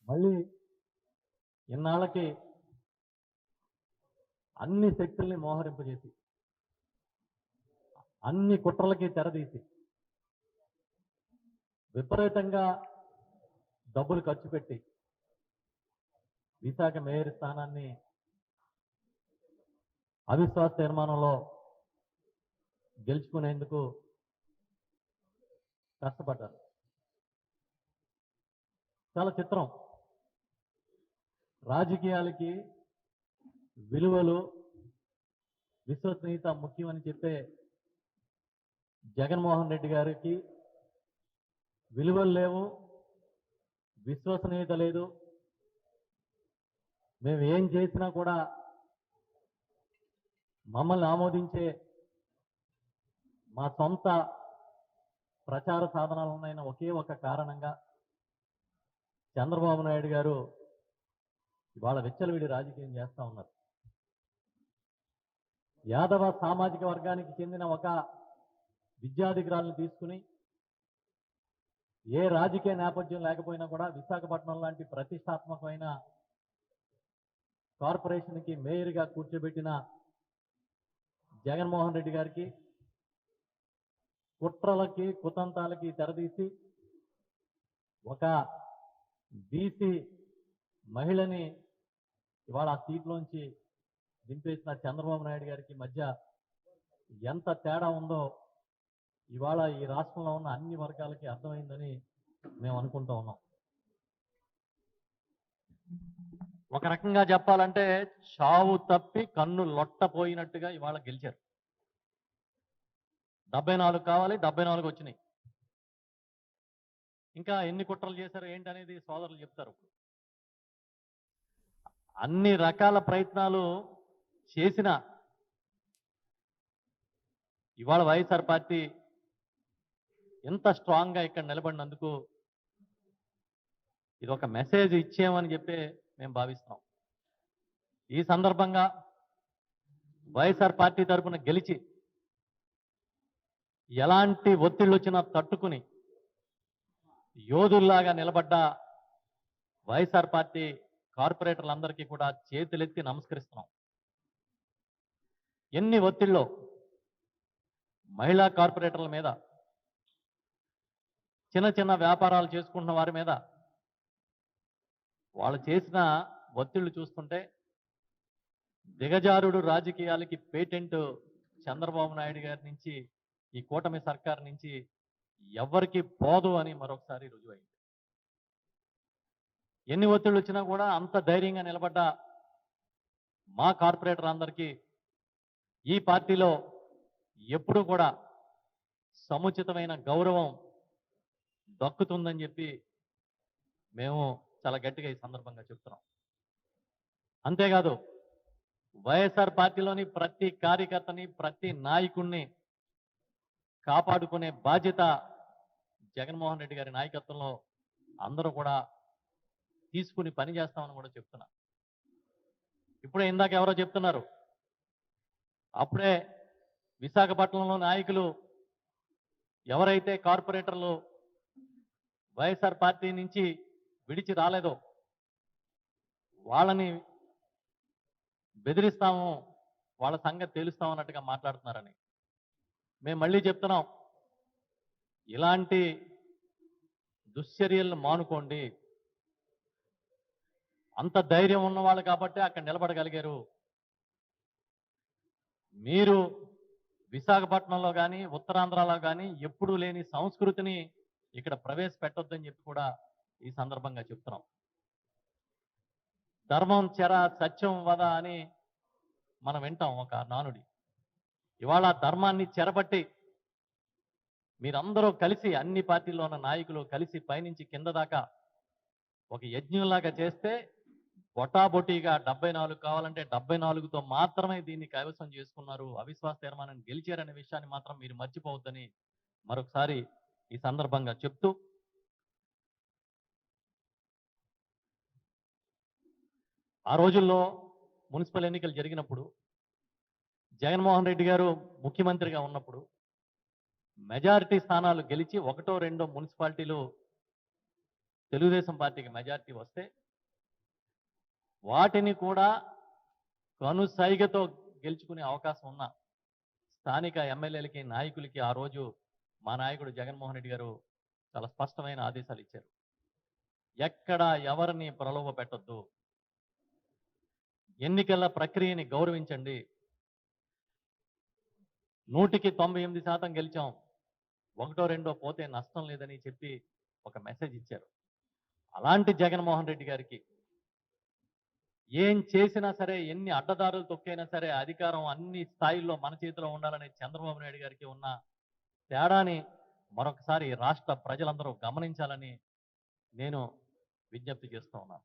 మళ్ళీ ఇన్నాళ్ళకి అన్ని శక్తుల్ని మోహరింపజేసి అన్ని కుట్రలకి తెరదీసి విపరీతంగా డబ్బులు ఖర్చు పెట్టి విశాఖ మేయర్ స్థానాన్ని అవిశ్వాస తీర్మానంలో గెలుచుకునేందుకు కష్టపడ్డారు. చాలా చిత్రం. రాజకీయాలకి విలువలు విశ్వసనీయత ముఖ్యమని చెప్పే జగన్మోహన్ రెడ్డి గారికి విలువలు లేవు, విశ్వసనీయత లేదు. మేము ఏం చేసినా కూడా మమ్మల్ని ఆమోదించే మా సొంత ప్రచార సాధనాలు ఉన్నాయన్న ఒకే ఒక కారణంగా చంద్రబాబు నాయుడు గారు ఇవాళ విచ్చలవిడి రాజకీయం చేస్తూ ఉన్నారు. యాదవ సామాజిక వర్గానికి చెందిన ఒక విద్యాధికారులను తీసుకుని ఏ రాజకీయ నేపథ్యం లేకపోయినా కూడా విశాఖపట్నం లాంటి ప్రతిష్టాత్మకమైన కార్పొరేషన్కి మేయర్గా కూర్చోబెట్టిన జగన్మోహన్ రెడ్డి గారికి కుట్రలకి కుతంత్రాలకి తెరదీసి ఒక బీసీ మహిళని ఇవాళ ఆ సీట్లోంచి దింపేసిన చంద్రబాబు నాయుడు గారికి మధ్య ఎంత తేడా ఉందో ఇవాళ ఈ రాష్ట్రంలో ఉన్న అన్ని వర్గాలకి అర్థమైందని మేము అనుకుంటూ ఉన్నాం. ఒక రకంగా చెప్పాలంటే చావు తప్పి కన్ను లొట్టపోయినట్టుగా ఇవాళ గెలిచారు. 74 కావాలి, 74 వచ్చినాయి. ఇంకా ఎన్ని కుట్రలు చేశారు ఏంటనేది సోదరులు చెప్తారు. అన్ని రకాల ప్రయత్నాలు చేసిన ఇవాళ వైఎస్ఆర్ పార్టీ ఎంత స్ట్రాంగ్గా ఇక్కడ నిలబడినందుకు ఇది ఒక మెసేజ్ ఇచ్చామని చెప్పి మేము భావిస్తున్నాం. ఈ సందర్భంగా వైఎస్ఆర్ పార్టీ తరఫున గెలిచి ఎలాంటి ఒత్తిళ్ళు వచ్చినా తట్టుకుని యోధుల్లాగా నిలబడ్డ వైఎస్ఆర్ పార్టీ కార్పొరేటర్లందరికీ కూడా చేతులెత్తి నమస్కరిస్తున్నాం. ఎన్ని ఒత్తిళ్ళు మహిళా కార్పొరేటర్ల మీద, చిన్న చిన్న వ్యాపారాలు చేసుకుంటున్న వారి మీద వాళ్ళు చేసిన ఒత్తిళ్లు చూస్తుంటే దిగజారుడు రాజకీయాలకి పేటెంట్ చంద్రబాబు నాయుడు గారి నుంచి, ఈ కూటమి సర్కార్ నుంచి ఎవరికి పోదు అని మరొకసారి రుజువైంది. ఎన్ని ఒత్తిళ్లు వచ్చినా కూడా అంత ధైర్యంగా నిలబడ్డ మా కార్పొరేటర్ అందరికీ ఈ పార్టీలో ఎప్పుడూ కూడా సముచితమైన గౌరవం దక్కుతుందని చెప్పి మేము చాలా గట్టిగా ఈ సందర్భంగా చెప్తున్నాం. అంతేకాదు వైఎస్ఆర్ పార్టీలోని ప్రతి కార్యకర్తని, ప్రతి నాయకుడిని కాపాడుకునే బాధ్యత జగన్మోహన్ రెడ్డి గారి నాయకత్వంలో అందరూ కూడా తీసుకుని పని చేస్తామని కూడా చెప్తున్నా. ఇప్పుడే ఇందాక ఎవరో చెప్తున్నారు, అప్పుడే విశాఖపట్నంలో నాయకులు ఎవరైతే కార్పొరేటర్లు వైఎస్ఆర్ పార్టీ నుంచి విడిచి రాలేదో వాళ్ళని బెదిరిస్తాము, వాళ్ళ సంగతి తెలుస్తామన్నట్టుగా మాట్లాడుతున్నారని. మేము మళ్ళీ చెప్తున్నాం, ఇలాంటి దుశ్చర్యలను మానుకోండి. అంత ధైర్యం ఉన్నవాళ్ళు కాబట్టి అక్కడ నిలబడగలిగారు. మీరు విశాఖపట్నంలో కానీ ఉత్తరాంధ్రలో కానీ ఎప్పుడూ లేని సంస్కృతిని ఇక్కడ ప్రవేశపెట్టొద్దని చెప్పి కూడా ఈ సందర్భంగా చెప్తున్నాం. ధర్మం చెర సత్యం వద అని మనం వింటాం ఒక నానుడి. ఇవాళ ధర్మాన్ని చెరబట్టి మీరందరూ కలిసి, అన్ని పార్టీల్లో ఉన్న నాయకులు కలిసి పైనుంచి కింద దాకా ఒక యజ్ఞంలాగా చేస్తే బొటాబొటీగా 74 కావాలంటే 74తో మాత్రమే దీన్ని కైవసం చేసుకున్నారు, అవిశ్వాస తీర్మానాన్ని గెలిచారనే విషయాన్ని మాత్రం మీరు మర్చిపోవద్దని మరొకసారి ఈ సందర్భంగా చెప్తూ, ఆ రోజుల్లో మున్సిపల్ ఎన్నికలు జరిగినప్పుడు జగన్మోహన్ రెడ్డి గారు ముఖ్యమంత్రిగా ఉన్నప్పుడు మెజారిటీ స్థానాలు గెలిచి 1, 2 మున్సిపాలిటీలు తెలుగుదేశం పార్టీకి మెజారిటీ వస్తే వాటిని కూడా కనుసైగతో గెలుచుకునే అవకాశం ఉన్న స్థానిక ఎమ్మెల్యేలకి నాయకులకి ఆ రోజు మా నాయకుడు జగన్మోహన్ రెడ్డి గారు చాలా స్పష్టమైన ఆదేశాలు ఇచ్చారు. ఎక్కడ ఎవరిని ప్రలోభ పెట్టొద్దు, ఎన్నికల ప్రక్రియని గౌరవించండి, 100% గెలిచాం, ఒకటో రెండో పోతే నష్టం లేదని చెప్పి ఒక మెసేజ్ ఇచ్చారు. అలాంటి జగన్మోహన్ రెడ్డి గారికి ఏం చేసినా సరే, ఎన్ని అడ్డదారులు తొక్కైనా సరే అధికారం అన్ని స్థాయిల్లో మన చేతిలో ఉండాలనే చంద్రబాబు నాయుడు గారికి ఉన్న తేడాని మరొకసారి రాష్ట్ర ప్రజలందరూ గమనించాలని నేను విజ్ఞప్తి చేస్తూ ఉన్నాను.